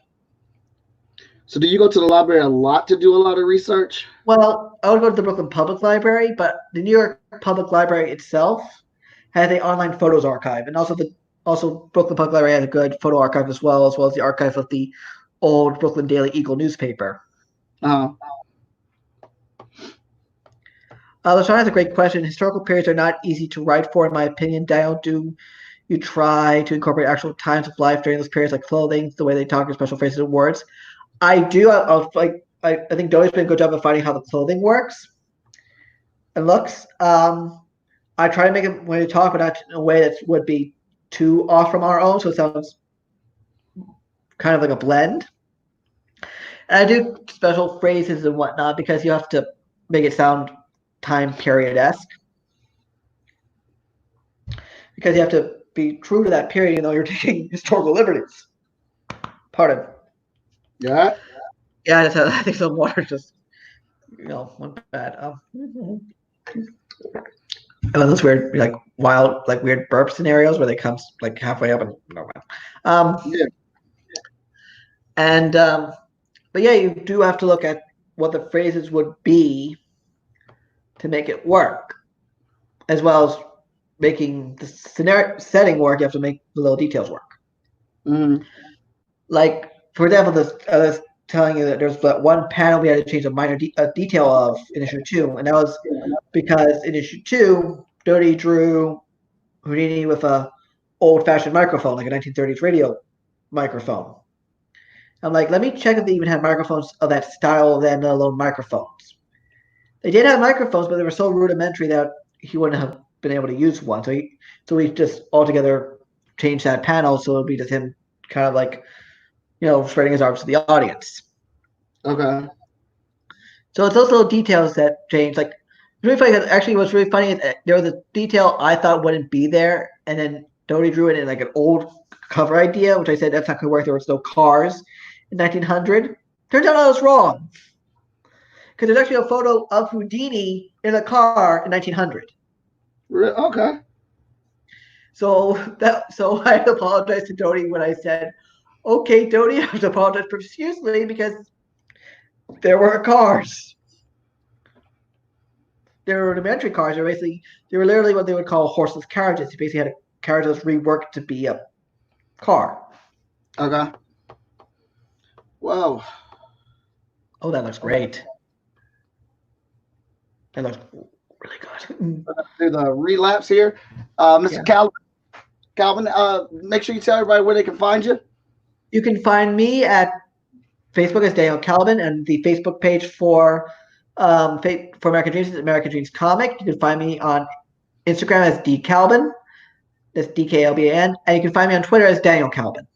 So do you go to the library a lot to do a lot of research? Well, I would go to the Brooklyn Public Library, but the New York Public Library itself has an online photos archive, and also Brooklyn Public Library has a good photo archive as well as the archive of the old Brooklyn Daily Eagle newspaper. LaShawn has a great question. Historical periods are not easy to write for, in my opinion. Daniel, do you try to incorporate actual times of life during those periods, like clothing, the way they talk, or special phrases and words? I do. I think Doty's been a good job of finding how the clothing works and looks. I try to make it when we talk, but not in a way that would be too off from our own, so it sounds kind of like a blend. And I do special phrases and whatnot because you have to make it sound time period-esque. Because you have to be true to that period, you're taking historical liberties. Pardon. Yeah. Yeah, I think some water just, went bad. And then those weird, wild, weird burp scenarios where they come halfway up and Yeah. And but yeah, you do have to look at what the phrases would be to make it work, as well as making the scenario setting work. You have to make the little details work. Mm-hmm. Like, for example, I was telling you that there's that one panel we had to change a minor detail of in issue 2, and that was because in issue 2, Doty drew Houdini with a old-fashioned microphone, like a 1930s radio microphone. I'm like, let me check if they even had microphones of that style than alone microphones. They did have microphones, but they were so rudimentary that he wouldn't have been able to use one. So we just altogether changed that panel so it'll be just him kind of spreading his arms to the audience. Okay. So it's those little details that change. It's really funny because actually what's really funny is there was a detail I thought wouldn't be there, and then Doty drew it in an old cover idea, which I said that's not going to work. There was no cars in 1900. Turns out I was wrong. Because there's actually a photo of Houdini in a car in 1900. Okay. So I apologize to Doty when I said, okay, Doty, I have to apologize profusely because there were cars. There were rudimentary cars. They were literally what they would call horseless carriages. You basically had a carriage that was reworked to be a car. Okay. Whoa. Oh, that looks great. That looks really good. Do the relapse here. Mr. Kalban, make sure you tell everybody where they can find you. You can find me at Facebook as Daniel Kalban, and the Facebook page for American Dreams is American Dreams Comic. You can find me on Instagram as D Kalban. That's DKLBAN. And you can find me on Twitter as Daniel Kalban.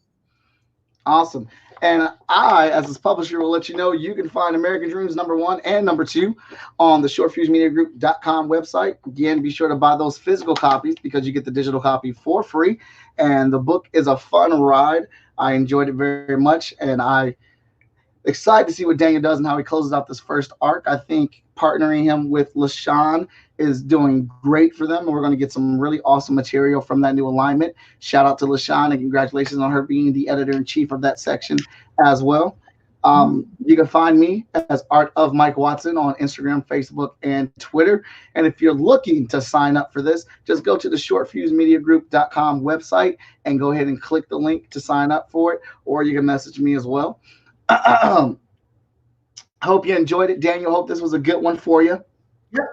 Awesome. And I, as his publisher, will let you know you can find American Dreams #1 and #2 on the shortfusemediagroup.com website. Again, be sure to buy those physical copies because you get the digital copy for free. And the book is a fun ride. I enjoyed it very much, and I excited to see what Daniel does and how he closes out this first arc. I think partnering him with LaShawn is doing great for them, and we're going to get some really awesome material from that new alignment. Shout out to LaShawn, and congratulations on her being the editor-in-chief of that section as well. You can find me as Art of Mike Watson on Instagram, Facebook, and Twitter. And if you're looking to sign up for this, just go to the shortfusemediagroup.com website and go ahead and click the link to sign up for it, or you can message me as well. Hope you enjoyed it, Daniel. Hope this was a good one for you. Yep.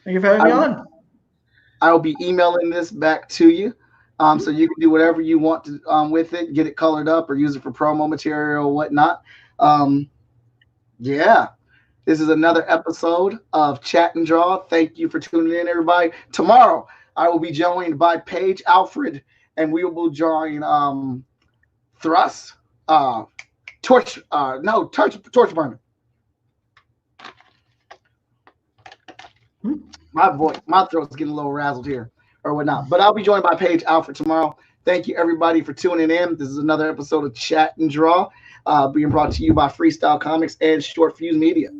Thank you for having me on. I will be emailing this back to you, so you can do whatever you want to with it, get it colored up or use it for promo material or whatnot. Yeah, this is another episode of Chat and Draw. Thank you for tuning in, everybody. Tomorrow, I will be joined by Paige Alfred, and we will be drawing Thrust, Torch Burner. My throat's getting a little razzled here or whatnot. But I'll be joined by Paige Alfred tomorrow. Thank you, everybody, for tuning in. This is another episode of Chat and Draw, being brought to you by Freestyle Comics and Short Fuse Media.